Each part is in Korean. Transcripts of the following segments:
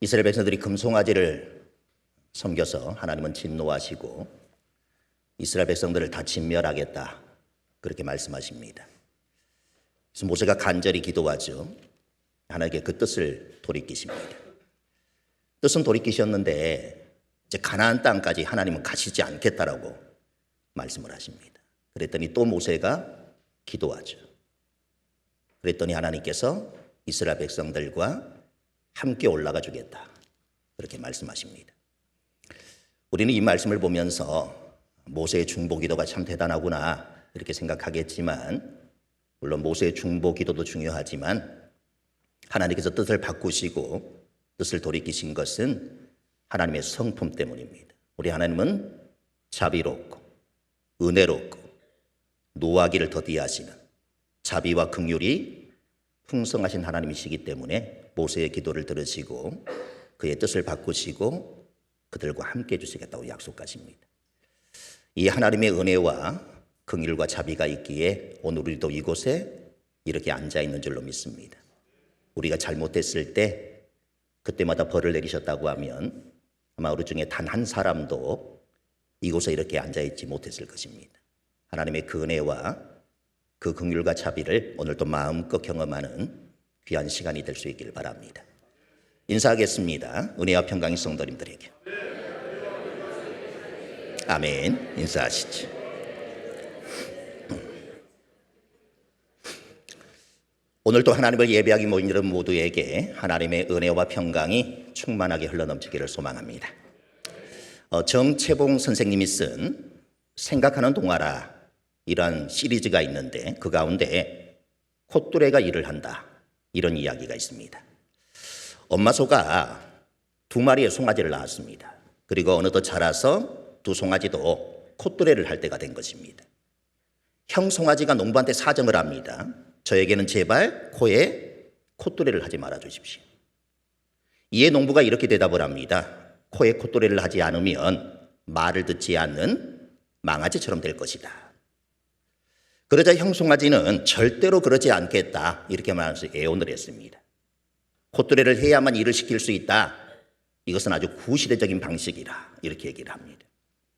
이스라엘 백성들이 금송아지를 섬겨서 하나님은 진노하시고 이스라엘 백성들을 다 진멸하겠다 그렇게 말씀하십니다. 그래서 모세가 간절히 기도하죠. 하나님께 그 뜻을 돌이키십니다. 뜻은 돌이키셨는데 이제 가나안 땅까지 하나님은 가시지 않겠다라고 말씀을 하십니다. 그랬더니 또 모세가 기도하죠. 그랬더니 하나님께서 이스라엘 백성들과 함께 올라가 주겠다 그렇게 말씀하십니다. 우리는 이 말씀을 보면서 모세의 중보 기도가 참 대단하구나 이렇게 생각하겠지만, 물론 모세의 중보 기도도 중요하지만 하나님께서 뜻을 바꾸시고 뜻을 돌이키신 것은 하나님의 성품 때문입니다. 우리 하나님은 자비롭고 은혜롭고 노하기를 더디하시는 자비와 긍휼이 풍성하신 하나님이시기 때문에 모세의 기도를 들으시고 그의 뜻을 바꾸시고 그들과 함께 해주시겠다고 약속하십니다. 이 하나님의 은혜와 긍휼과 자비가 있기에 오늘 우리도 이곳에 이렇게 앉아있는 줄로 믿습니다. 우리가 잘못했을 때 그때마다 벌을 내리셨다고 하면 아마 우리 중에 단 한 사람도 이곳에 이렇게 앉아있지 못했을 것입니다. 하나님의 그 은혜와 그 긍휼과 자비를 오늘도 마음껏 경험하는 귀한 시간이 될 수 있기를 바랍니다. 인사하겠습니다. 은혜와 평강의 성도님들에게. 아멘. 인사하시죠. 오늘도 하나님을 예배하기 모인 여러분 모두에게 하나님의 은혜와 평강이 충만하게 흘러넘치기를 소망합니다. 정채봉 선생님이 쓴 생각하는 동화라 이런 시리즈가 있는데 그 가운데 콧뚜레가 일을 한다 이런 이야기가 있습니다. 엄마 소가 2마리의 송아지를 낳았습니다. 그리고 어느덧 자라서 2 송아지도 콧뚜레를 할 때가 된 것입니다. 형 송아지가 농부한테 사정을 합니다. 저에게는 제발 코에 콧뚜레를 하지 말아 주십시오. 이에 농부가 이렇게 대답을 합니다. 코에 콧뚜레를 하지 않으면 말을 듣지 않는 망아지처럼 될 것이다. 그러자 형 송아지는 절대로 그러지 않겠다 이렇게 말하면서 애원을 했습니다. 콧뚜레를 해야만 일을 시킬 수 있다. 이것은 아주 구시대적인 방식이라 이렇게 얘기를 합니다.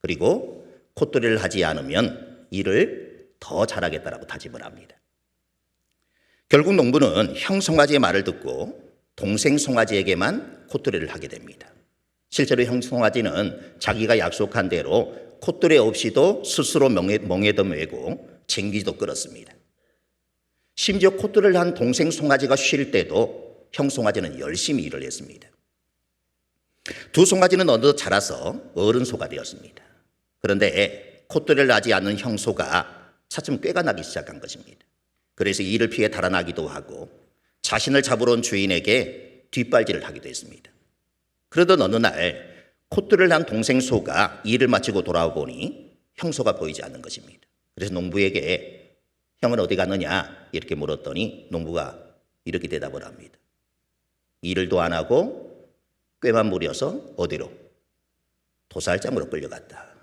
그리고 콧뚜레를 하지 않으면 일을 더 잘하겠다라고 다짐을 합니다. 결국 농부는 형 송아지의 말을 듣고 동생 송아지에게만 콧뚜레를 하게 됩니다. 실제로 형 송아지는 자기가 약속한 대로 콧뚜레 없이도 스스로 멍에도 메고 쟁기도 끌었습니다. 심지어 콧뚜레를 한 동생 송아지가 쉴 때도 형 송아지는 열심히 일을 했습니다. 2 송아지는 어느덧 자라서 어른 소가 되었습니다. 그런데 콧뚜레를 하지 않는 형 소가 차츰 꾀가 나기 시작한 것입니다. 그래서 이를 피해 달아나기도 하고 자신을 잡으러 온 주인에게 뒷발질을 하기도 했습니다. 그러던 어느 날 콧뚜레를 한 동생 소가 일을 마치고 돌아오보니 형소가 보이지 않는 것입니다. 그래서 농부에게 형은 어디 갔느냐 이렇게 물었더니 농부가 이렇게 대답을 합니다. 일도 안 하고 꾀만 부려서 어디로? 도살장으로 끌려갔다.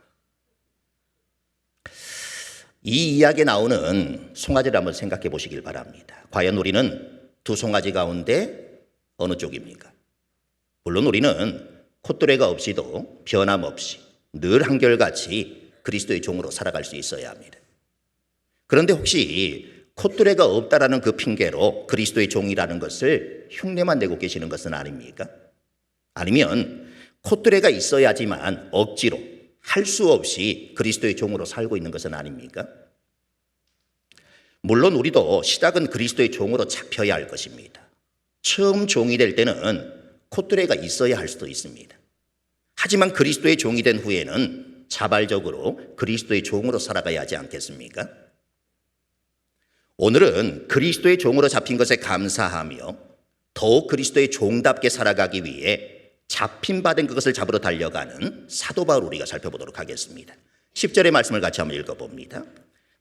이 이야기에 나오는 송아지를 한번 생각해 보시길 바랍니다. 과연 우리는 2 송아지 가운데 어느 쪽입니까? 물론 우리는 콧뚜레가 없이도 변함없이 늘 한결같이 그리스도의 종으로 살아갈 수 있어야 합니다. 그런데 혹시 콧뚜레가 없다라는 그 핑계로 그리스도의 종이라는 것을 흉내만 내고 계시는 것은 아닙니까? 아니면 콧뚜레가 있어야지만 억지로 할 수 없이 그리스도의 종으로 살고 있는 것은 아닙니까? 물론 우리도 시작은 그리스도의 종으로 잡혀야 할 것입니다. 처음 종이 될 때는 콧뚜레가 있어야 할 수도 있습니다. 하지만 그리스도의 종이 된 후에는 자발적으로 그리스도의 종으로 살아가야 하지 않겠습니까? 오늘은 그리스도의 종으로 잡힌 것에 감사하며 더욱 그리스도의 종답게 살아가기 위해 잡힌 바 된 그것을 잡으러 달려가는 사도 바울 우리가 살펴보도록 하겠습니다. 10절의 말씀을 같이 한번 읽어봅니다.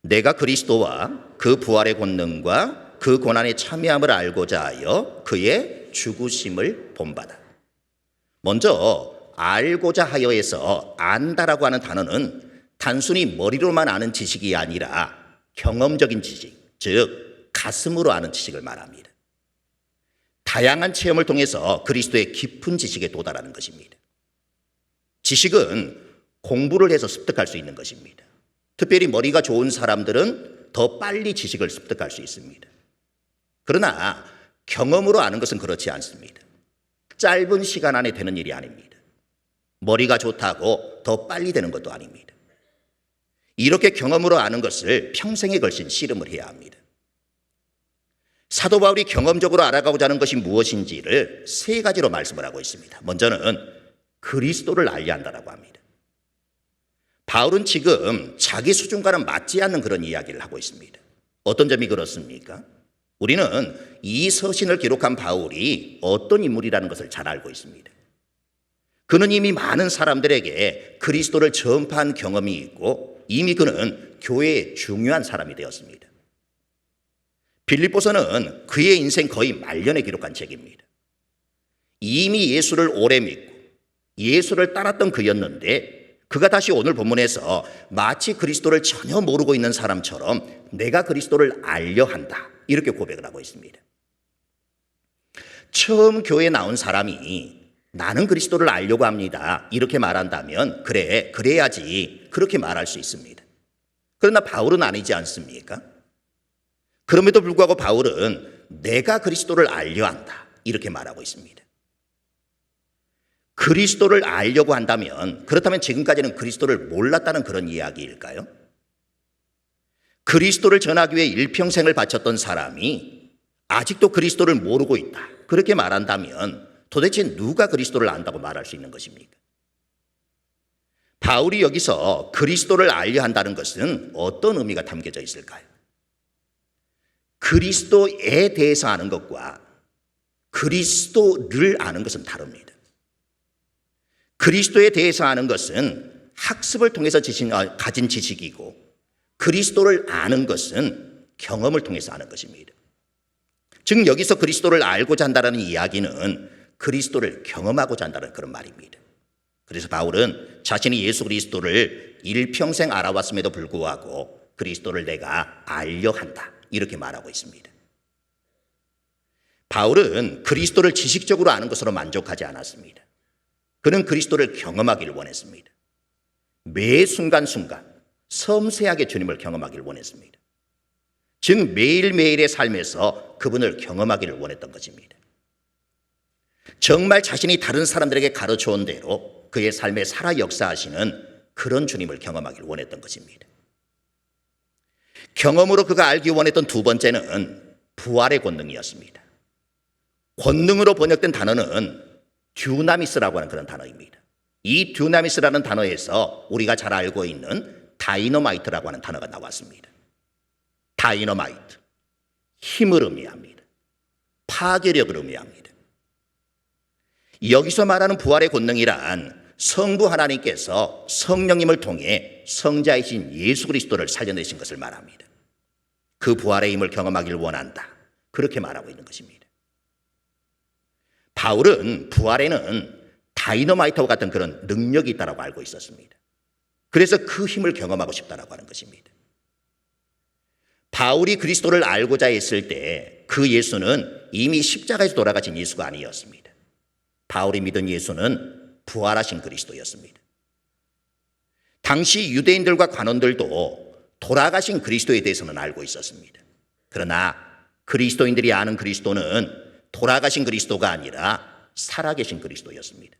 내가 그리스도와 그 부활의 권능과 그 고난의 참여함을 알고자 하여 그의 죽으심을 본받아. 먼저 알고자 하여에서 안다라고 하는 단어는 단순히 머리로만 아는 지식이 아니라 경험적인 지식, 즉 가슴으로 아는 지식을 말합니다. 다양한 체험을 통해서 그리스도의 깊은 지식에 도달하는 것입니다. 지식은 공부를 해서 습득할 수 있는 것입니다. 특별히 머리가 좋은 사람들은 더 빨리 지식을 습득할 수 있습니다. 그러나 경험으로 아는 것은 그렇지 않습니다. 짧은 시간 안에 되는 일이 아닙니다. 머리가 좋다고 더 빨리 되는 것도 아닙니다. 이렇게 경험으로 아는 것을 평생에 걸친 씨름을 해야 합니다. 사도 바울이 경험적으로 알아가고자 하는 것이 무엇인지를 세 가지로 말씀을 하고 있습니다. 먼저는 그리스도를 알려야 한다고 합니다. 바울은 지금 자기 수준과는 맞지 않는 그런 이야기를 하고 있습니다. 어떤 점이 그렇습니까? 우리는 이 서신을 기록한 바울이 어떤 인물이라는 것을 잘 알고 있습니다. 그는 이미 많은 사람들에게 그리스도를 전파한 경험이 있고 이미 그는 교회의 중요한 사람이 되었습니다. 빌립보서는 그의 인생 거의 말년에 기록한 책입니다. 이미 예수를 오래 믿고 예수를 따랐던 그였는데 그가 다시 오늘 본문에서 마치 그리스도를 전혀 모르고 있는 사람처럼 내가 그리스도를 알려 한다 이렇게 고백을 하고 있습니다. 처음 교회에 나온 사람이 나는 그리스도를 알려고 합니다 이렇게 말한다면 그래야지 그렇게 말할 수 있습니다. 그러나 바울은 아니지 않습니까? 그럼에도 불구하고 바울은 내가 그리스도를 알려 한다 이렇게 말하고 있습니다. 그리스도를 알려고 한다면 그렇다면 지금까지는 그리스도를 몰랐다는 그런 이야기일까요? 그리스도를 전하기 위해 일평생을 바쳤던 사람이 아직도 그리스도를 모르고 있다 그렇게 말한다면 도대체 누가 그리스도를 안다고 말할 수 있는 것입니까? 바울이 여기서 그리스도를 알려 한다는 것은 어떤 의미가 담겨져 있을까요? 그리스도에 대해서 아는 것과 그리스도를 아는 것은 다릅니다. 그리스도에 대해서 아는 것은 학습을 통해서 가진 지식이고 그리스도를 아는 것은 경험을 통해서 아는 것입니다. 즉 여기서 그리스도를 알고자 한다는 이야기는 그리스도를 경험하고자 한다는 그런 말입니다. 그래서 바울은 자신이 예수 그리스도를 일평생 알아왔음에도 불구하고 그리스도를 내가 알려 한다 이렇게 말하고 있습니다. 바울은 그리스도를 지식적으로 아는 것으로 만족하지 않았습니다. 그는 그리스도를 경험하기를 원했습니다. 매 순간순간 섬세하게 주님을 경험하기를 원했습니다. 즉 매일매일의 삶에서 그분을 경험하기를 원했던 것입니다. 정말 자신이 다른 사람들에게 가르쳐온 대로 그의 삶에 살아 역사하시는 그런 주님을 경험하기를 원했던 것입니다. 경험으로 그가 알기 원했던 두 번째는 부활의 권능이었습니다. 권능으로 번역된 단어는 듀나미스라고 하는 그런 단어입니다. 이 듀나미스라는 단어에서 우리가 잘 알고 있는 다이너마이트라고 하는 단어가 나왔습니다. 다이너마이트, 힘을 의미합니다. 파괴력을 의미합니다. 여기서 말하는 부활의 권능이란 성부 하나님께서 성령님을 통해 성자이신 예수 그리스도를 살려내신 것을 말합니다. 그 부활의 힘을 경험하기를 원한다. 그렇게 말하고 있는 것입니다. 바울은 부활에는 다이너마이트와 같은 그런 능력이 있다고 알고 있었습니다. 그래서 그 힘을 경험하고 싶다라고 하는 것입니다. 바울이 그리스도를 알고자 했을 때 그 예수는 이미 십자가에서 돌아가신 예수가 아니었습니다. 바울이 믿은 예수는 부활하신 그리스도였습니다. 당시 유대인들과 관원들도 돌아가신 그리스도에 대해서는 알고 있었습니다. 그러나 그리스도인들이 아는 그리스도는 돌아가신 그리스도가 아니라 살아계신 그리스도였습니다.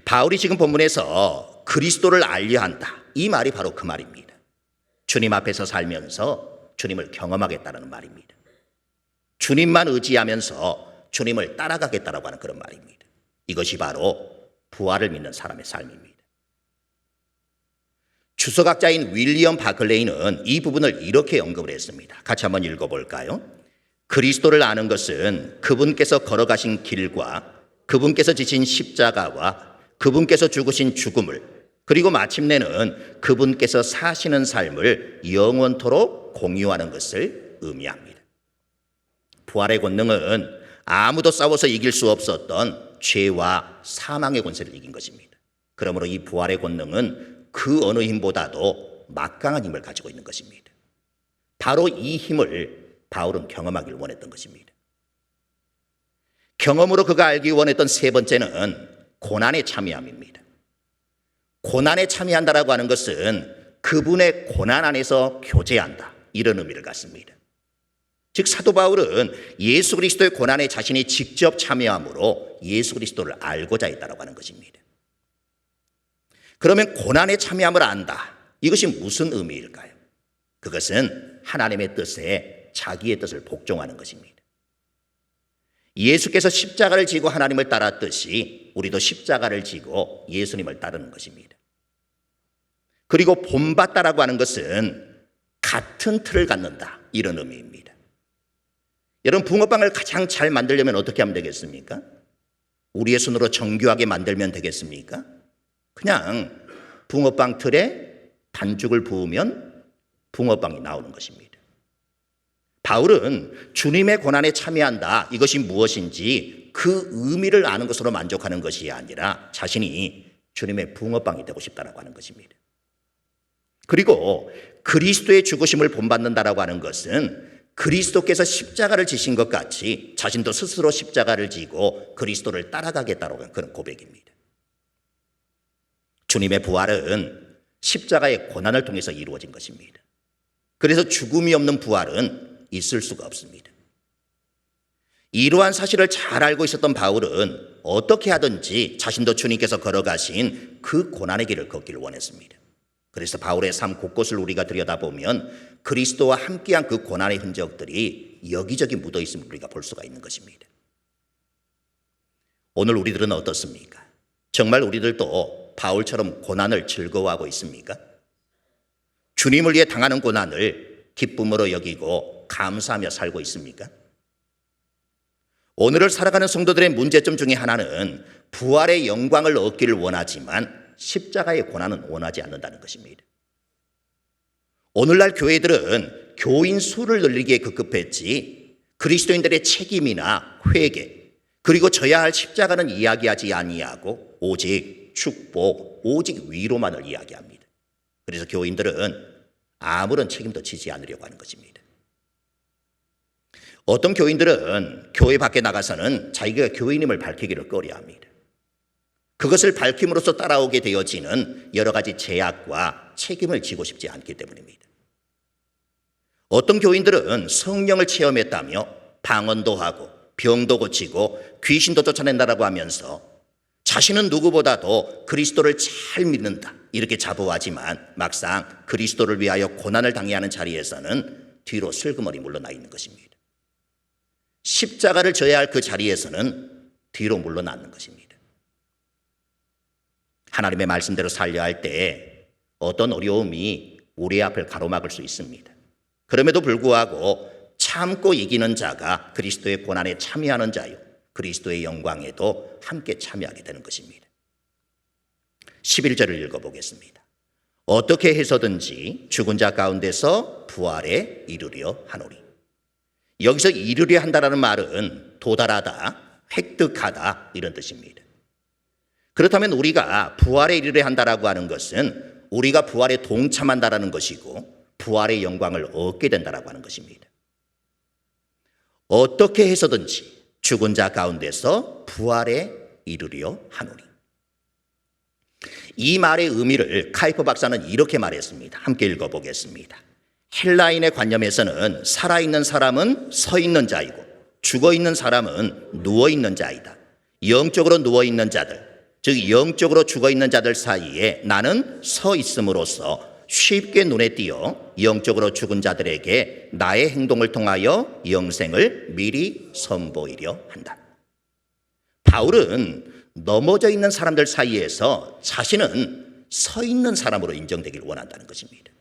바울이 지금 본문에서 그리스도를 알려 한다. 이 말이 바로 그 말입니다. 주님 앞에서 살면서 주님을 경험하겠다는 말입니다. 주님만 의지하면서 주님을 따라가겠다라고 하는 그런 말입니다. 이것이 바로 부활을 믿는 사람의 삶입니다. 주석학자인 윌리엄 바클레이는 이 부분을 이렇게 언급을 했습니다. 같이 한번 읽어볼까요? 그리스도를 아는 것은 그분께서 걸어가신 길과 그분께서 지신 십자가와 그분께서 죽으신 죽음을 그리고 마침내는 그분께서 사시는 삶을 영원토록 공유하는 것을 의미합니다. 부활의 권능은 아무도 싸워서 이길 수 없었던 죄와 사망의 권세를 이긴 것입니다. 그러므로 이 부활의 권능은 그 어느 힘보다도 막강한 힘을 가지고 있는 것입니다. 바로 이 힘을 바울은 경험하기를 원했던 것입니다. 경험으로 그가 알기 원했던 세 번째는 고난에 참여함입니다. 고난에 참여한다라고 하는 것은 그분의 고난 안에서 교제한다, 이런 의미를 갖습니다. 즉 사도 바울은 예수 그리스도의 고난에 자신이 직접 참여함으로 예수 그리스도를 알고자 했다라고 하는 것입니다. 그러면 고난에 참여함을 안다, 이것이 무슨 의미일까요? 그것은 하나님의 뜻에 자기의 뜻을 복종하는 것입니다. 예수께서 십자가를 지고 하나님을 따랐듯이 우리도 십자가를 지고 예수님을 따르는 것입니다. 그리고 본받다라고 하는 것은 같은 틀을 갖는다, 이런 의미입니다. 여러분, 붕어빵을 가장 잘 만들려면 어떻게 하면 되겠습니까? 우리의 손으로 정교하게 만들면 되겠습니까? 그냥 붕어빵 틀에 반죽을 부으면 붕어빵이 나오는 것입니다. 바울은 주님의 고난에 참여한다, 이것이 무엇인지 그 의미를 아는 것으로 만족하는 것이 아니라 자신이 주님의 붕어빵이 되고 싶다라고 하는 것입니다. 그리고 그리스도의 죽으심을 본받는다라고 하는 것은 그리스도께서 십자가를 지신 것 같이 자신도 스스로 십자가를 지고 그리스도를 따라가겠다라고 하는 그런 고백입니다. 주님의 부활은 십자가의 고난을 통해서 이루어진 것입니다. 그래서 죽음이 없는 부활은 있을 수가 없습니다. 이러한 사실을 잘 알고 있었던 바울은 어떻게 하든지 자신도 주님께서 걸어가신 그 고난의 길을 걷기를 원했습니다. 그래서 바울의 삶 곳곳을 우리가 들여다보면 그리스도와 함께한 그 고난의 흔적들이 여기저기 묻어 있음을 우리가 볼 수가 있는 것입니다. 오늘 우리들은 어떻습니까? 정말 우리들도 바울처럼 고난을 즐거워하고 있습니까? 주님을 위해 당하는 고난을 기쁨으로 여기고 감사하며 살고 있습니까? 오늘을 살아가는 성도들의 문제점 중에 하나는 부활의 영광을 얻기를 원하지만 십자가의 고난은 원하지 않는다는 것입니다. 오늘날 교회들은 교인 수를 늘리기에 급급했지 그리스도인들의 책임이나 회개, 그리고 져야 할 십자가는 이야기하지 아니하고 오직 축복, 오직 위로만을 이야기합니다. 그래서 교인들은 아무런 책임도 지지 않으려고 하는 것입니다. 어떤 교인들은 교회 밖에 나가서는 자기가 교인임을 밝히기를 꺼려합니다. 그것을 밝힘으로써 따라오게 되어지는 여러 가지 제약과 책임을 지고 싶지 않기 때문입니다. 어떤 교인들은 성령을 체험했다며 방언도 하고 병도 고치고 귀신도 쫓아낸다라고 하면서 자신은 누구보다도 그리스도를 잘 믿는다, 이렇게 자부하지만 막상 그리스도를 위하여 고난을 당해야 하는 자리에서는 뒤로 슬그머니 물러나 있는 것입니다. 십자가를 져야 할 그 자리에서는 뒤로 물러나는 것입니다. 하나님의 말씀대로 살려야 할 때 어떤 어려움이 우리 앞을 가로막을 수 있습니다. 그럼에도 불구하고 참고 이기는 자가 그리스도의 고난에 참여하는 자요, 그리스도의 영광에도 함께 참여하게 되는 것입니다. 11절을 읽어보겠습니다. 어떻게 해서든지 죽은 자 가운데서 부활에 이르려 하노니. 여기서 이르려 한다라는 말은 도달하다, 획득하다, 이런 뜻입니다. 그렇다면 우리가 부활에 이르려 한다라고 하는 것은 우리가 부활에 동참한다라는 것이고 부활의 영광을 얻게 된다라고 하는 것입니다. 어떻게 해서든지 죽은 자 가운데서 부활에 이르려 하노니. 이 말의 의미를 카이퍼 박사는 이렇게 말했습니다. 함께 읽어보겠습니다. 헬라인의 관념에서는 살아있는 사람은 서 있는 자이고 죽어있는 사람은 누워있는 자이다. 영적으로 누워있는 자들, 즉 영적으로 죽어있는 자들 사이에 나는 서 있음으로써 쉽게 눈에 띄어 영적으로 죽은 자들에게 나의 행동을 통하여 영생을 미리 선보이려 한다. 바울은 넘어져 있는 사람들 사이에서 자신은 서 있는 사람으로 인정되기를 원한다는 것입니다.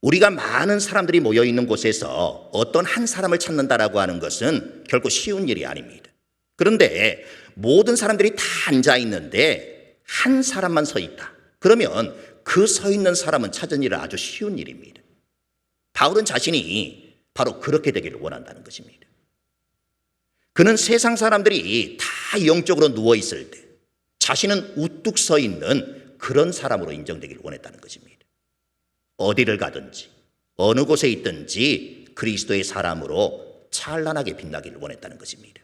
우리가 많은 사람들이 모여 있는 곳에서 어떤 한 사람을 찾는다라고 하는 것은 결코 쉬운 일이 아닙니다. 그런데 모든 사람들이 다 앉아 있는데 한 사람만 서 있다. 그러면 그 서 있는 사람은 찾은 일은 아주 쉬운 일입니다. 바울은 자신이 바로 그렇게 되기를 원한다는 것입니다. 그는 세상 사람들이 다 영적으로 누워 있을 때 자신은 우뚝 서 있는 그런 사람으로 인정되기를 원했다는 것입니다. 어디를 가든지 어느 곳에 있든지 그리스도의 사람으로 찬란하게 빛나기를 원했다는 것입니다.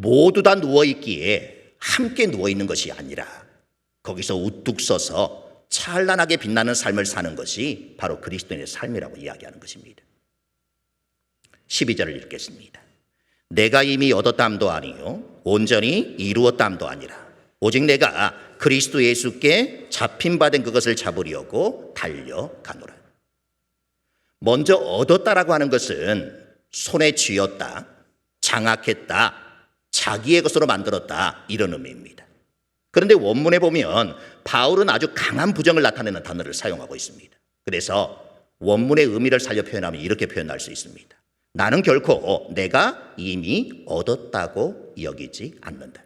모두 다 누워있기에 함께 누워있는 것이 아니라 거기서 우뚝 서서 찬란하게 빛나는 삶을 사는 것이 바로 그리스도인의 삶이라고 이야기하는 것입니다. 12절을 읽겠습니다. 내가 이미 얻었담도 아니요 온전히 이루었담도 아니라 오직 내가 그리스도 예수께 잡힌 바 된 그것을 잡으려고 달려가노라. 먼저 얻었다라고 하는 것은 손에 쥐었다, 장악했다, 자기의 것으로 만들었다 이런 의미입니다. 그런데 원문에 보면 바울은 아주 강한 부정을 나타내는 단어를 사용하고 있습니다. 그래서 원문의 의미를 살려 표현하면 이렇게 표현할 수 있습니다. 나는 결코 내가 이미 얻었다고 여기지 않는다.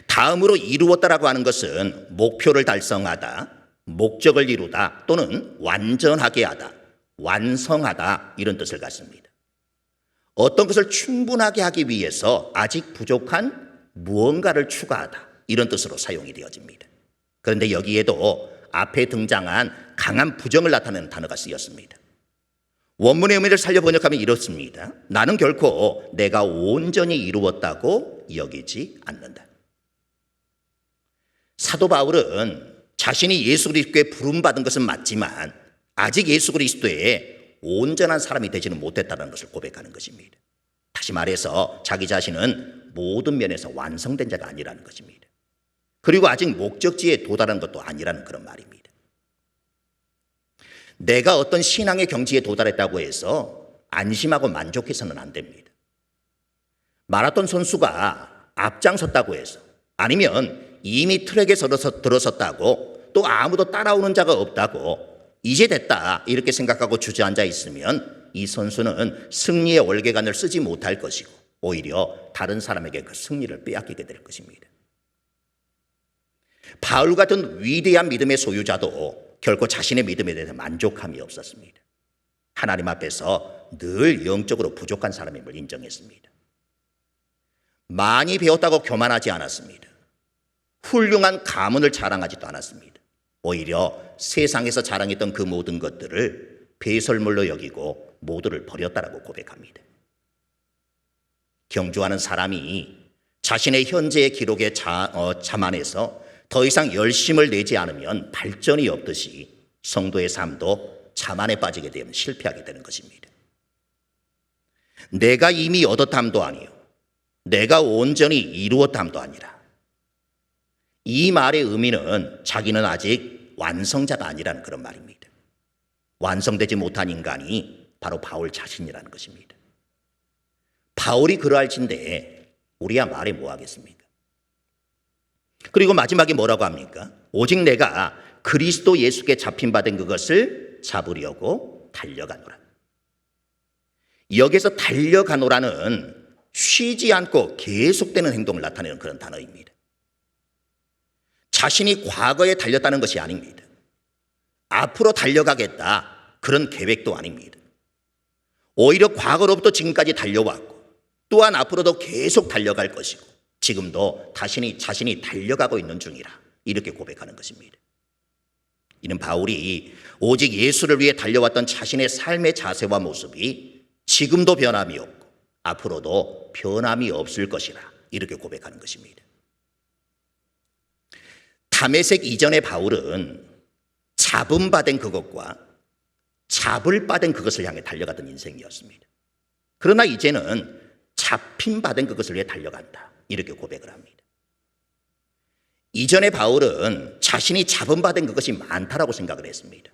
다음으로 이루었다라고 하는 것은 목표를 달성하다, 목적을 이루다 또는 완전하게 하다, 완성하다 이런 뜻을 갖습니다. 어떤 것을 충분하게 하기 위해서 아직 부족한 무언가를 추가하다 이런 뜻으로 사용이 되어집니다. 그런데 여기에도 앞에 등장한 강한 부정을 나타내는 단어가 쓰였습니다. 원문의 의미를 살려 번역하면 이렇습니다. 나는 결코 내가 온전히 이루었다고 여기지 않는다. 사도 바울은 자신이 예수 그리스도께 부름받은 것은 맞지만 아직 예수 그리스도의 온전한 사람이 되지는 못했다는 것을 고백하는 것입니다. 다시 말해서 자기 자신은 모든 면에서 완성된 자가 아니라는 것입니다. 그리고 아직 목적지에 도달한 것도 아니라는 그런 말입니다. 내가 어떤 신앙의 경지에 도달했다고 해서 안심하고 만족해서는 안 됩니다. 마라톤 선수가 앞장섰다고 해서 아니면 이미 트랙에 들어섰다고 또 아무도 따라오는 자가 없다고 이제 됐다 이렇게 생각하고 주저앉아 있으면 이 선수는 승리의 월계관을 쓰지 못할 것이고 오히려 다른 사람에게 그 승리를 빼앗기게 될 것입니다. 바울 같은 위대한 믿음의 소유자도 결코 자신의 믿음에 대해서 만족함이 없었습니다. 하나님 앞에서 늘 영적으로 부족한 사람임을 인정했습니다. 많이 배웠다고 교만하지 않았습니다. 훌륭한 가문을 자랑하지도 않았습니다. 오히려 세상에서 자랑했던 그 모든 것들을 배설물로 여기고 모두를 버렸다라고 고백합니다. 경주하는 사람이 자신의 현재의 기록에 자만해서 더 이상 열심을 내지 않으면 발전이 없듯이 성도의 삶도 자만에 빠지게 되면 실패하게 되는 것입니다. 내가 이미 얻었담도 아니요 내가 온전히 이루었담도 아니라 이 말의 의미는 자기는 아직 완성자가 아니라는 그런 말입니다. 완성되지 못한 인간이 바로 바울 자신이라는 것입니다. 바울이 그러할진데 우리야 말해 뭐 하겠습니까? 그리고 마지막에 뭐라고 합니까? 오직 내가 그리스도 예수께 잡힌 바 된 그것을 잡으려고 달려가노라. 여기서 달려가노라는 쉬지 않고 계속되는 행동을 나타내는 그런 단어입니다. 자신이 과거에 달렸다는 것이 아닙니다. 앞으로 달려가겠다 그런 계획도 아닙니다. 오히려 과거로부터 지금까지 달려왔고 또한 앞으로도 계속 달려갈 것이고 지금도 자신이 달려가고 있는 중이라 이렇게 고백하는 것입니다. 이는 바울이 오직 예수를 위해 달려왔던 자신의 삶의 자세와 모습이 지금도 변함이 없고 앞으로도 변함이 없을 것이라 이렇게 고백하는 것입니다. 다메섹 이전의 바울은 잡음 받은 그것과 잡을 받은 그것을 향해 달려가던 인생이었습니다. 그러나 이제는 잡힌 받은 그것을 위해 달려간다 이렇게 고백을 합니다. 이전의 바울은 자신이 잡음 받은 그것이 많다라고 생각을 했습니다.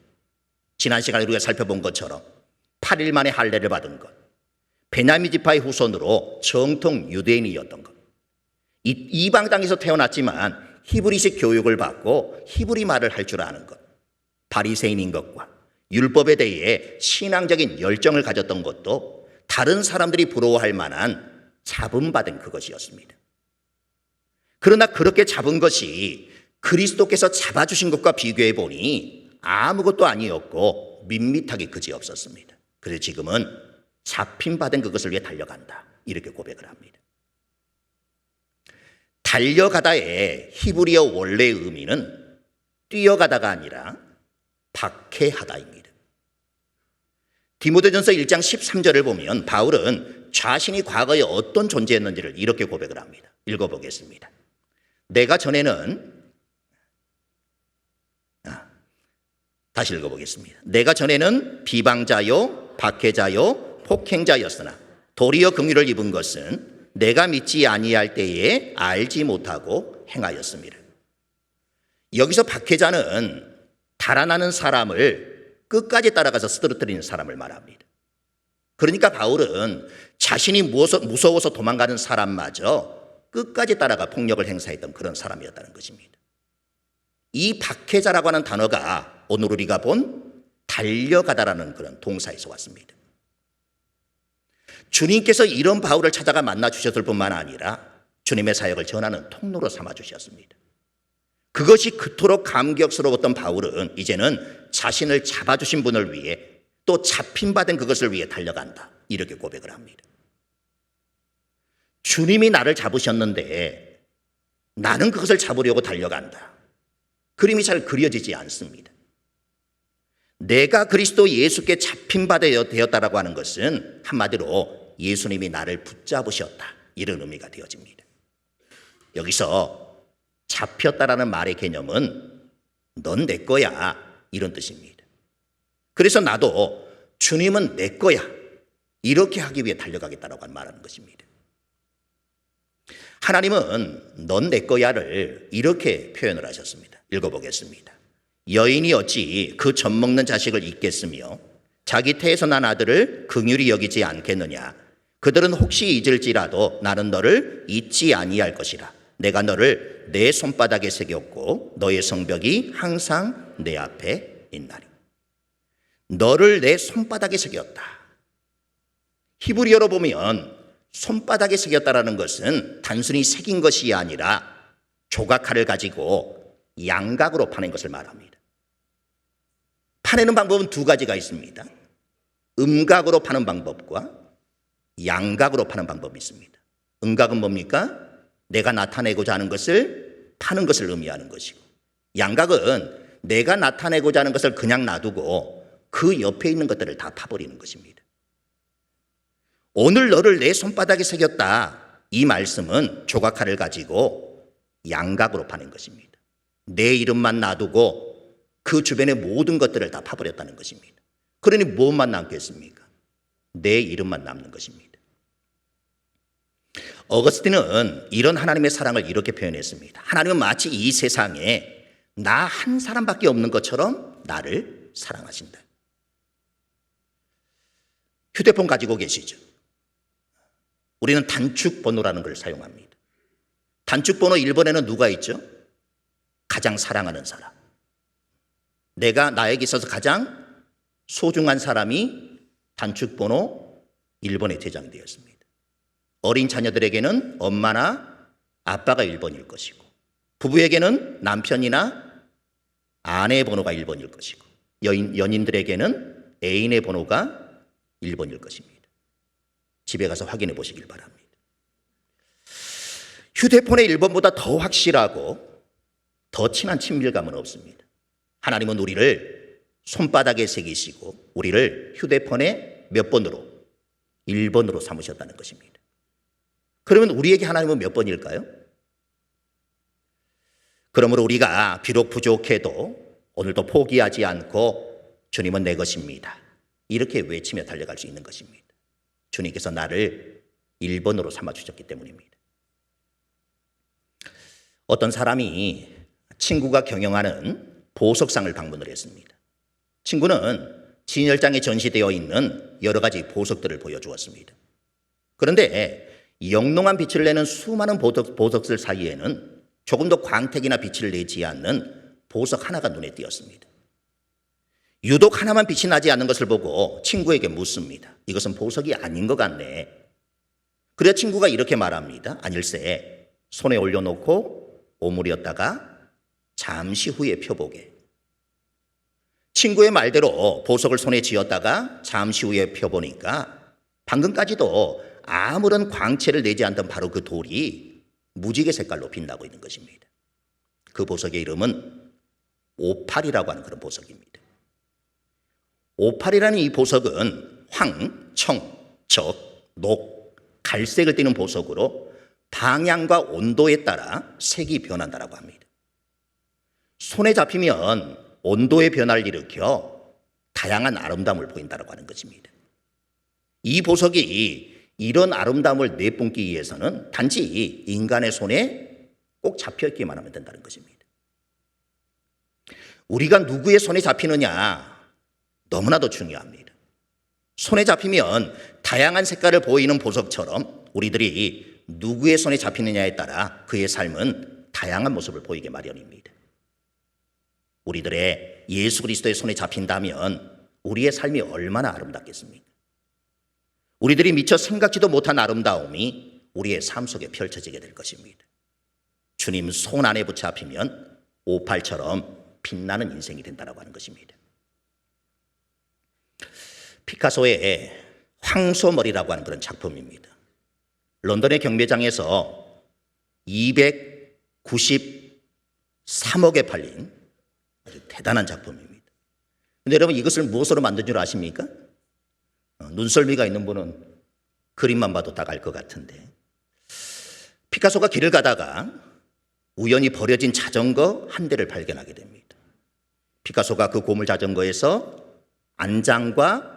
지난 시간에 우리가 살펴본 것처럼 8일 만에 할례를 받은 것, 베냐민 지파의 후손으로 정통 유대인이었던 것, 이방 땅에서 태어났지만 히브리식 교육을 받고 히브리 말을 할 줄 아는 것, 바리새인인 것과 율법에 대해 신앙적인 열정을 가졌던 것도 다른 사람들이 부러워할 만한 잡음받은 그것이었습니다. 그러나 그렇게 잡은 것이 그리스도께서 잡아주신 것과 비교해 보니 아무것도 아니었고 밋밋하게 그지없었습니다. 그래서 지금은 잡힌 받은 그것을 위해 달려간다 이렇게 고백을 합니다. 달려가다의 히브리어 원래의 의미는 뛰어가다가 아니라 박해하다입니다. 디모데전서 1장 13절을 보면 바울은 자신이 과거에 어떤 존재였는지를 이렇게 고백을 합니다. 읽어보겠습니다. 다시 읽어보겠습니다. 내가 전에는 비방자요, 박해자요, 폭행자였으나 도리어 긍휼을 입은 것은 내가 믿지 아니할 때에 알지 못하고 행하였습니다. 여기서 박해자는 달아나는 사람을 끝까지 따라가서 쓰러뜨리는 사람을 말합니다. 그러니까 바울은 자신이 무서워서 도망가는 사람마저 끝까지 따라가 폭력을 행사했던 그런 사람이었다는 것입니다. 이 박해자라고 하는 단어가 오늘 우리가 본 달려가다라는 그런 동사에서 왔습니다. 주님께서 이런 바울을 찾아가 만나 주셨을 뿐만 아니라 주님의 사역을 전하는 통로로 삼아 주셨습니다. 그것이 그토록 감격스러웠던 바울은 이제는 자신을 잡아주신 분을 위해 또 잡힌받은 그것을 위해 달려간다. 이렇게 고백을 합니다. 주님이 나를 잡으셨는데 나는 그것을 잡으려고 달려간다. 그림이 잘 그려지지 않습니다. 내가 그리스도 예수께 잡힌받아 되었다라고 하는 것은 한마디로 예수님이 나를 붙잡으셨다. 이런 의미가 되어집니다. 여기서 잡혔다라는 말의 개념은 넌 내 거야 이런 뜻입니다. 그래서 나도 주님은 내 거야 이렇게 하기 위해 달려가겠다라고 말하는 것입니다. 하나님은 넌 내 거야를 이렇게 표현을 하셨습니다. 읽어보겠습니다. 여인이 어찌 그 젖 먹는 자식을 잊겠으며 자기 태에서 난 아들을 긍휼히 여기지 않겠느냐. 그들은 혹시 잊을지라도 나는 너를 잊지 아니할 것이라. 내가 너를 내 손바닥에 새겼고 너의 성벽이 항상 내 앞에 있나니. 너를 내 손바닥에 새겼다. 히브리어로 보면 손바닥에 새겼다라는 것은 단순히 새긴 것이 아니라 조각칼을 가지고 양각으로 파낸 것을 말합니다. 파내는 방법은 두 가지가 있습니다. 음각으로 파는 방법과 양각으로 파는 방법이 있습니다. 음각은 뭡니까? 내가 나타내고자 하는 것을 파는 것을 의미하는 것이고, 양각은 내가 나타내고자 하는 것을 그냥 놔두고 그 옆에 있는 것들을 다 파버리는 것입니다. 오늘 너를 내 손바닥에 새겼다. 이 말씀은 조각칼을 가지고 양각으로 파는 것입니다. 내 이름만 놔두고 그 주변의 모든 것들을 다 파버렸다는 것입니다. 그러니 무엇만 남겠습니까? 내 이름만 남는 것입니다. 어거스틴은 이런 하나님의 사랑을 이렇게 표현했습니다. 하나님은 마치 이 세상에 나 한 사람밖에 없는 것처럼 나를 사랑하신다. 휴대폰 가지고 계시죠? 우리는 단축번호라는 걸 사용합니다. 단축번호 1번에는 누가 있죠? 가장 사랑하는 사람. 내가 나에게 있어서 가장 소중한 사람이 단축번호 1번에 저장이 되었습니다. 어린 자녀들에게는 엄마나 아빠가 1번일 것이고, 부부에게는 남편이나 아내의 번호가 1번일 것이고, 연인들에게는 애인의 번호가 1번일 것입니다. 집에 가서 확인해 보시길 바랍니다. 휴대폰의 1번보다 더 확실하고 더 친한 친밀감은 없습니다. 하나님은 우리를 손바닥에 새기시고 우리를 휴대폰의 몇 번으로? 1번으로 삼으셨다는 것입니다. 그러면 우리에게 하나님은 몇 번일까요? 그러므로 우리가 비록 부족해도 오늘도 포기하지 않고 주님은 내 것입니다. 이렇게 외치며 달려갈 수 있는 것입니다. 주님께서 나를 1번으로 삼아주셨기 때문입니다. 어떤 사람이 친구가 경영하는 보석상을 방문을 했습니다. 친구는 진열장에 전시되어 있는 여러 가지 보석들을 보여주었습니다. 그런데 영롱한 빛을 내는 수많은 보석들 사이에는 조금 더 광택이나 빛을 내지 않는 보석 하나가 눈에 띄었습니다. 유독 하나만 빛이 나지 않는 것을 보고 친구에게 묻습니다. 이것은 보석이 아닌 것 같네. 그래야 친구가 이렇게 말합니다. 아닐세, 손에 올려놓고 오므렸다가 잠시 후에 펴보게. 친구의 말대로 보석을 손에 쥐었다가 잠시 후에 펴보니까 방금까지도 아무런 광채를 내지 않던 바로 그 돌이 무지개 색깔로 빛나고 있는 것입니다. 그 보석의 이름은 오팔이라고 하는 그런 보석입니다. 오팔이라는 이 보석은 황, 청, 적, 녹, 갈색을 띠는 보석으로 방향과 온도에 따라 색이 변한다고 합니다. 손에 잡히면 온도의 변화를 일으켜 다양한 아름다움을 보인다고 하는 것입니다. 이 보석이 이런 아름다움을 내뿜기 위해서는 단지 인간의 손에 꼭 잡혀있기만 하면 된다는 것입니다. 우리가 누구의 손에 잡히느냐 너무나도 중요합니다. 손에 잡히면 다양한 색깔을 보이는 보석처럼 우리들이 누구의 손에 잡히느냐에 따라 그의 삶은 다양한 모습을 보이게 마련입니다. 우리들의 예수 그리스도의 손에 잡힌다면 우리의 삶이 얼마나 아름답겠습니까? 우리들이 미처 생각지도 못한 아름다움이 우리의 삶 속에 펼쳐지게 될 것입니다. 주님 손 안에 붙잡히면 오팔처럼 빛나는 인생이 된다고 하는 것입니다. 피카소의 황소머리라고 하는 그런 작품입니다. 런던의 경매장에서 293억에 팔린 아주 대단한 작품입니다. 근데 여러분 이것을 무엇으로 만든 줄 아십니까? 눈썰미가 있는 분은 그림만 봐도 다 알 것 같은데, 피카소가 길을 가다가 우연히 버려진 자전거 한 대를 발견하게 됩니다. 피카소가 그 고물 자전거에서 안장과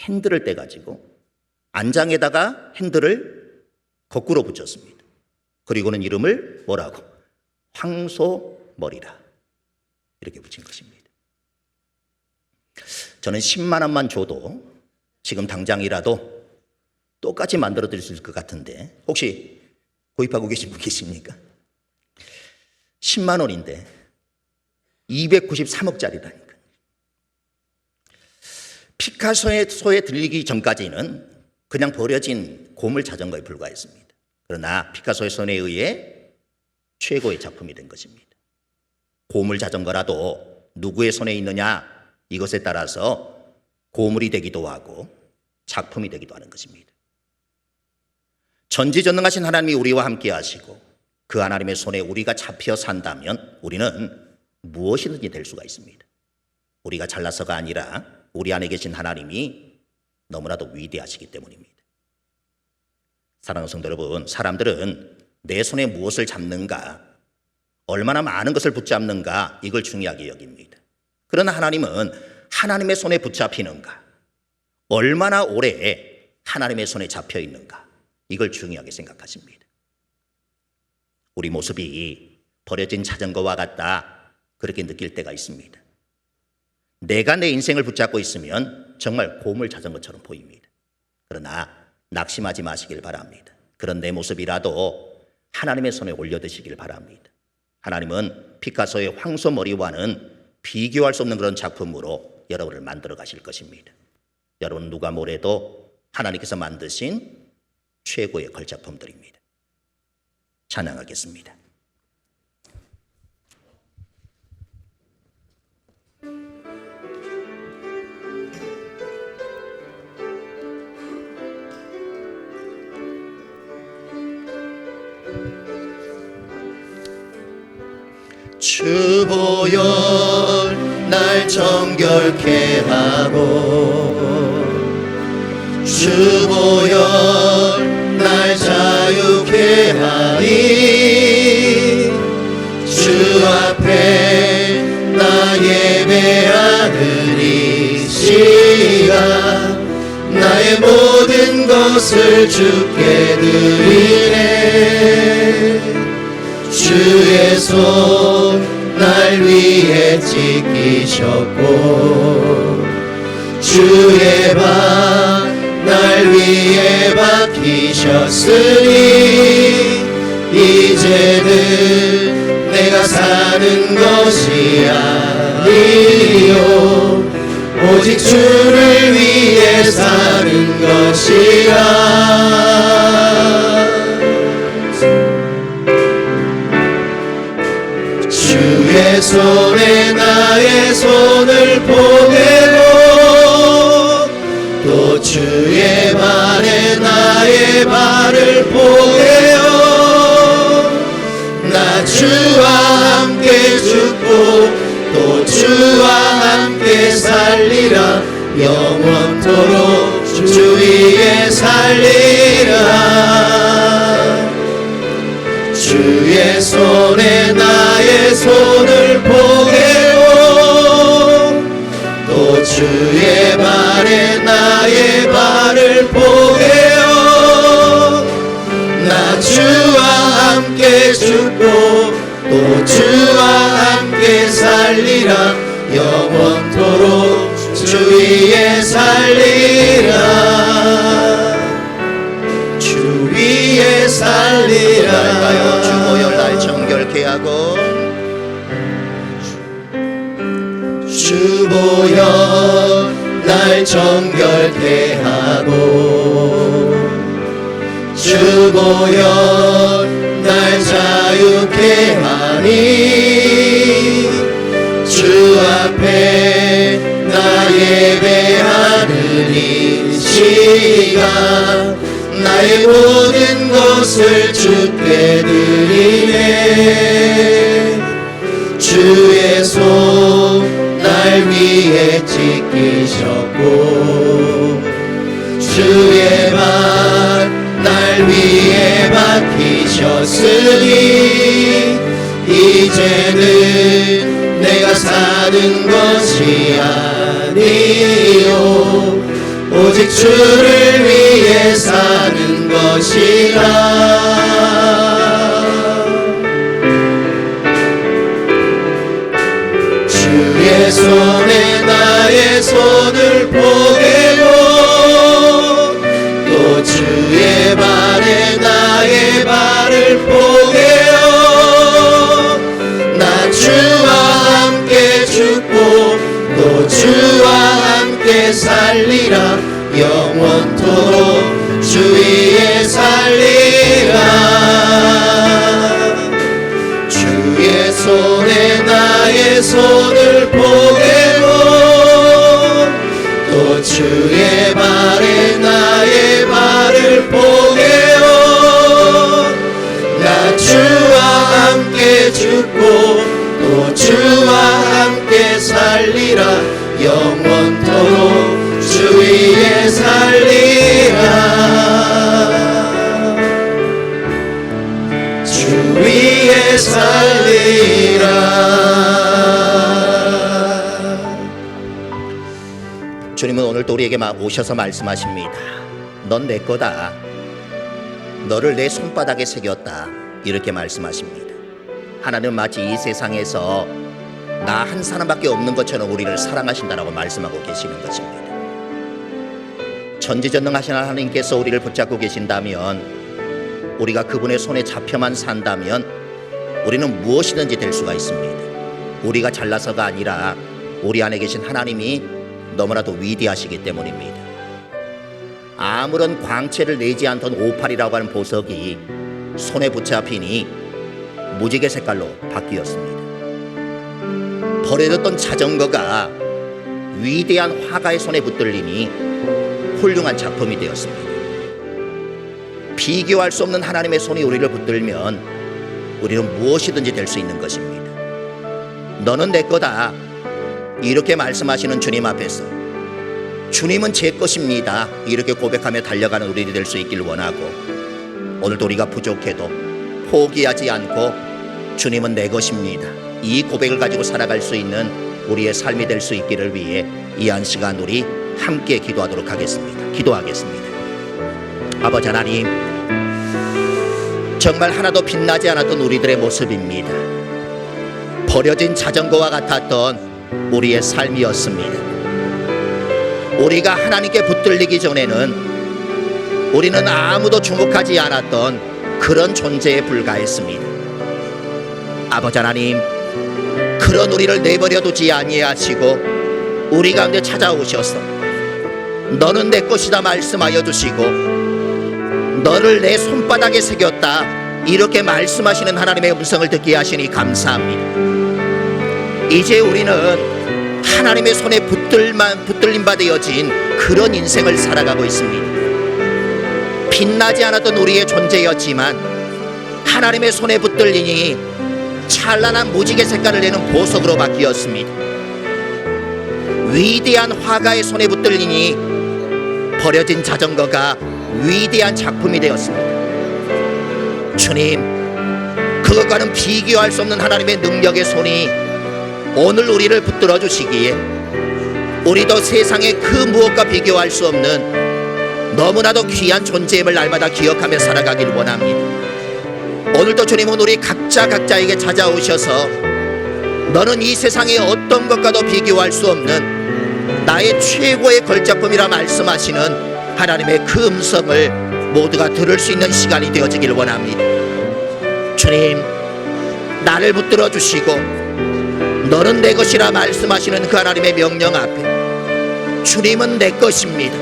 핸들을 떼가지고 안장에다가 핸들을 거꾸로 붙였습니다. 그리고는 이름을 뭐라고? 황소머리라 이렇게 붙인 것입니다. 저는 10만 원만 줘도 지금 당장이라도 똑같이 만들어 드릴 수 있을 것 같은데 혹시 구입하고 계신 분 계십니까? 10만 원인데 293억짜리라니까. 피카소에 들리기 전까지는 그냥 버려진 고물 자전거에 불과했습니다. 그러나 피카소의 손에 의해 최고의 작품이 된 것입니다. 고물 자전거라도 누구의 손에 있느냐 이것에 따라서 고물이 되기도 하고 작품이 되기도 하는 것입니다. 전지전능하신 하나님이 우리와 함께 하시고 그 하나님의 손에 우리가 잡혀 산다면 우리는 무엇이든지 될 수가 있습니다. 우리가 잘나서가 아니라 우리 안에 계신 하나님이 너무나도 위대하시기 때문입니다. 사랑하는 성도 여러분, 사람들은 내 손에 무엇을 잡는가, 얼마나 많은 것을 붙잡는가 이걸 중요하게 여깁니다. 그러나 하나님은 하나님의 손에 붙잡히는가, 얼마나 오래 하나님의 손에 잡혀 있는가 이걸 중요하게 생각하십니다. 우리 모습이 버려진 자전거와 같다 그렇게 느낄 때가 있습니다. 내가 내 인생을 붙잡고 있으면 정말 고물 자전거처럼 보입니다. 그러나 낙심하지 마시길 바랍니다. 그런 내 모습이라도 하나님의 손에 올려드시길 바랍니다. 하나님은 피카소의 황소머리와는 비교할 수 없는 그런 작품으로 여러분을 만들어 가실 것입니다. 여러분 누가 뭐래도 하나님께서 만드신 최고의 걸작품들입니다. 찬양하겠습니다. 주보혈 날 정결케 하고 주보혈 날 자유케 하니 주 앞에 나 예배하는 이 시간 나의 모든 것을 주께 드리네. 주의 손 날 위해 지키셨고 주의 발 날 위해 박히셨으니 이제는 내가 사는 것이 아니요 오직 주를 위해 사는 것이라. 주의 손에 나의 손을 보내고 또 주의 발에 나의 발을 보내어 나 주와 함께 죽고 또 주와 함께 살리라 영원토록 주 위에 살리라. 손을 포개고 또 주의 발에 나의 발을 포개어 나 주와 함께 죽고 또 주와 함께 살리라 영원토록 주 위에 살리라 주 위에 살리라 할까요? 주보혈 날 정결케 하고 주보혈 날 정결케 하고 주보혈 날 자유케 하니 주 앞에 나 예배하는 이 시간 나의 모든 것을 주께 드리네 주의 손 날 위에 지키셨고 주의 발 날 위에 박히셨으니 이제는 내가 사는 것이 아니요 오직 주를 위해 사는 것이라 주의 손에 나의 손을 포개고 또 주의 발에 나의 발을 포개어 나 주와 함께 죽고 또 주와 함께 살리라 영원토록 주 위에 살리라 주의 손에 나의 손을 포개고 또 주의 발에 나의 발을 포개어 나 주와 함께 죽고 또 주와 함께 살리라 영원토록 주 위에 살리라 주 위에 살리라 주님은 오늘도 우리에게 오셔서 말씀하십니다. 넌 내 거다. 너를 내 손바닥에 새겼다. 이렇게 말씀하십니다. 하나님은 마치 이 세상에서 나 한 사람밖에 없는 것처럼 우리를 사랑하신다라고 말씀하고 계시는 것입니다. 전지전능하신 하나님께서 우리를 붙잡고 계신다면, 우리가 그분의 손에 잡혀만 산다면 우리는 무엇이든지 될 수가 있습니다. 우리가 잘나서가 아니라 우리 안에 계신 하나님이 너무나도 위대하시기 때문입니다. 아무런 광채를 내지 않던 오팔이라고 하는 보석이 손에 붙잡히니 무지개 색깔로 바뀌었습니다. 버려졌던 자전거가 위대한 화가의 손에 붙들리니 훌륭한 작품이 되었습니다. 비교할 수 없는 하나님의 손이 우리를 붙들면 우리는 무엇이든지 될 수 있는 것입니다. 너는 내 거다. 이렇게 말씀하시는 주님 앞에서 주님은 제 것입니다. 이렇게 고백하며 달려가는 우리들이 될 수 있기를 원하고, 오늘도 우리가 부족해도 포기하지 않고 주님은 내 것입니다. 이 고백을 가지고 살아갈 수 있는 우리의 삶이 될 수 있기를 위해 이 한 시간 우리 함께 기도하도록 하겠습니다. 기도하겠습니다. 아버지 하나님, 정말 하나도 빛나지 않았던 우리들의 모습입니다. 버려진 자전거와 같았던 우리의 삶이었습니다. 우리가 하나님께 붙들리기 전에는 우리는 아무도 주목하지 않았던 그런 존재에 불과했습니다. 아버지 하나님, 그런 우리를 내버려 두지 아니하시고 우리 가운데 찾아오셔서 너는 내 것이다 말씀하여 주시고 너를 내 손바닥에 새겼다 이렇게 말씀하시는 하나님의 음성을 듣게 하시니 감사합니다. 이제 우리는 하나님의 손에 붙들림 바 되어진 그런 인생을 살아가고 있습니다. 빛나지 않았던 우리의 존재였지만 하나님의 손에 붙들리니 찬란한 무지개 색깔을 내는 보석으로 바뀌었습니다. 위대한 화가의 손에 붙들리니 버려진 자전거가 위대한 작품이 되었습니다. 주님, 그것과는 비교할 수 없는 하나님의 능력의 손이 오늘 우리를 붙들어 주시기에 우리도 세상의 그 무엇과 비교할 수 없는 너무나도 귀한 존재임을 날마다 기억하며 살아가길 원합니다. 오늘도 주님은 우리 각자에게 찾아오셔서 너는 이 세상의 어떤 것과도 비교할 수 없는 나의 최고의 걸작품이라 말씀하시는 하나님의 그 음성을 모두가 들을 수 있는 시간이 되어지길 원합니다. 주님, 나를 붙들어 주시고 너는 내 것이라 말씀하시는 그 하나님의 명령 앞에 주님은 내 것입니다,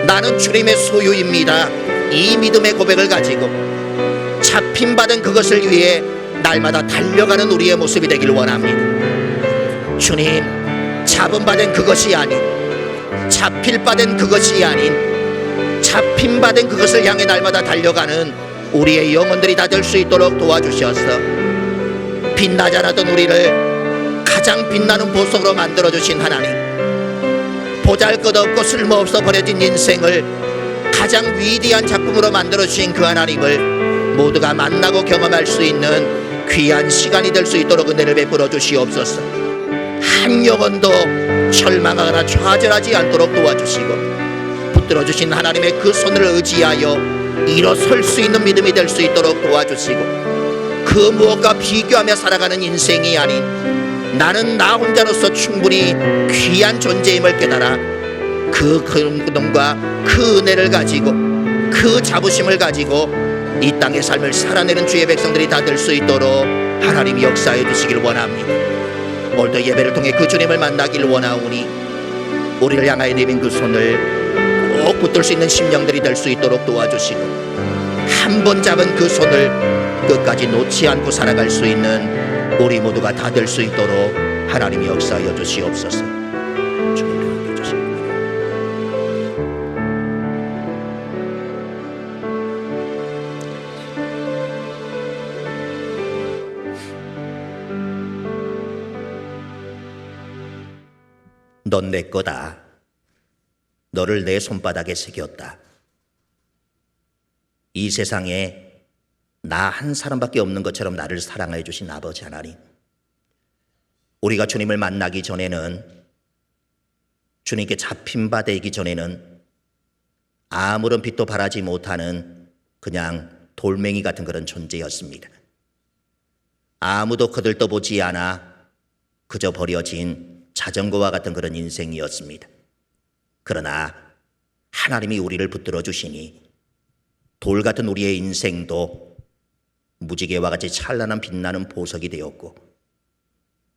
나는 주님의 소유입니다, 이 믿음의 고백을 가지고 잡힘받은 그것을 위해 날마다 달려가는 우리의 모습이 되길 원합니다. 주님, 잡음받은 그것이 아닌, 잡힐받은 그것이 아닌, 잡힘받은 그것을 향해 날마다 달려가는 우리의 영혼들이 다 될 수 있도록 도와주셔서 빛나지 않았던 우리를 가장 빛나는 보석으로 만들어주신 하나님, 보잘것없고 쓸모없어 버려진 인생을 가장 위대한 작품으로 만들어주신 그 하나님을 모두가 만나고 경험할 수 있는 귀한 시간이 될 수 있도록 은혜를 베풀어 주시옵소서. 한 영혼도 절망하거나 좌절하지 않도록 도와주시고 붙들어 주신 하나님의 그 손을 의지하여 일어설 수 있는 믿음이 될 수 있도록 도와주시고 그 무엇과 비교하며 살아가는 인생이 아닌 나는 나 혼자로서 충분히 귀한 존재임을 깨달아 그 긍정과 그 은혜를 가지고 그 자부심을 가지고 이 땅의 삶을 살아내는 주의 백성들이 다 될 수 있도록 하나님이 역사해 주시길 원합니다. 오늘도 예배를 통해 그 주님을 만나길 원하오니 우리를 향하여 내민 그 손을 꼭 붙들 수 있는 심령들이 될 수 있도록 도와주시고 한 번 잡은 그 손을 끝까지 놓지 않고 살아갈 수 있는 우리 모두가 다 될 수 있도록 하나님이 역사하여 주시옵소서. 주님과 함께 해주시옵소서. 넌 내 거다. 너를 내 손바닥에 새겼다. 이 세상에 나 한 사람밖에 없는 것처럼 나를 사랑해 주신 아버지 하나님, 우리가 주님을 만나기 전에는, 주님께 잡힌 바 되기 전에는 아무런 빛도 발하지 못하는 그냥 돌멩이 같은 그런 존재였습니다. 아무도 거들떠보지 않아 그저 버려진 자전거와 같은 그런 인생이었습니다. 그러나 하나님이 우리를 붙들어 주시니 돌 같은 우리의 인생도 무지개와 같이 찬란한 빛나는 보석이 되었고,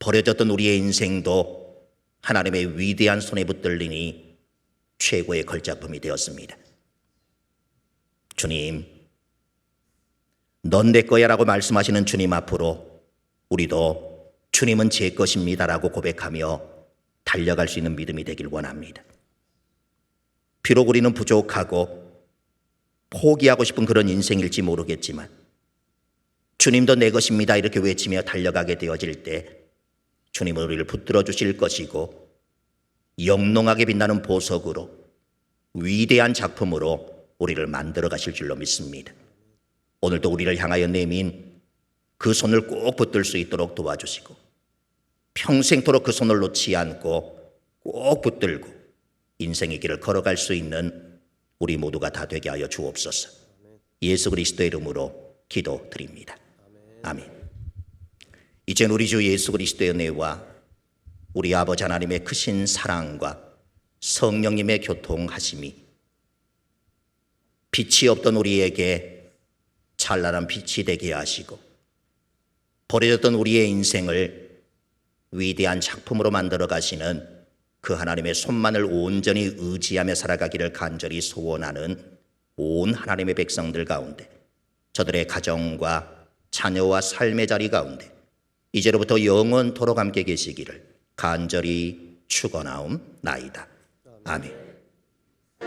버려졌던 우리의 인생도 하나님의 위대한 손에 붙들리니 최고의 걸작품이 되었습니다. 주님, 넌 내 거야 라고 말씀하시는 주님 앞으로 우리도 주님은 제 것입니다 라고 고백하며 달려갈 수 있는 믿음이 되길 원합니다. 비록 우리는 부족하고 포기하고 싶은 그런 인생일지 모르겠지만 주님도 내 것입니다 이렇게 외치며 달려가게 되어질 때 주님은 우리를 붙들어 주실 것이고 영롱하게 빛나는 보석으로 위대한 작품으로 우리를 만들어 가실 줄로 믿습니다. 오늘도 우리를 향하여 내민 그 손을 꼭 붙들 수 있도록 도와주시고 평생토록 그 손을 놓지 않고 꼭 붙들고 인생의 길을 걸어갈 수 있는 우리 모두가 다 되게 하여 주옵소서. 예수 그리스도의 이름으로 기도드립니다. 아멘. 이제는 우리 주 예수 그리스도의 은혜와 우리 아버지 하나님의 크신 사랑과 성령님의 교통하심이 빛이 없던 우리에게 찬란한 빛이 되게 하시고 버려졌던 우리의 인생을 위대한 작품으로 만들어 가시는 그 하나님의 손만을 온전히 의지하며 살아가기를 간절히 소원하는 온 하나님의 백성들 가운데 저들의 가정과 자녀와 삶의 자리 가운데 이제로부터 영원토록 함께 계시기를 간절히 축원하옵나이다. 아멘.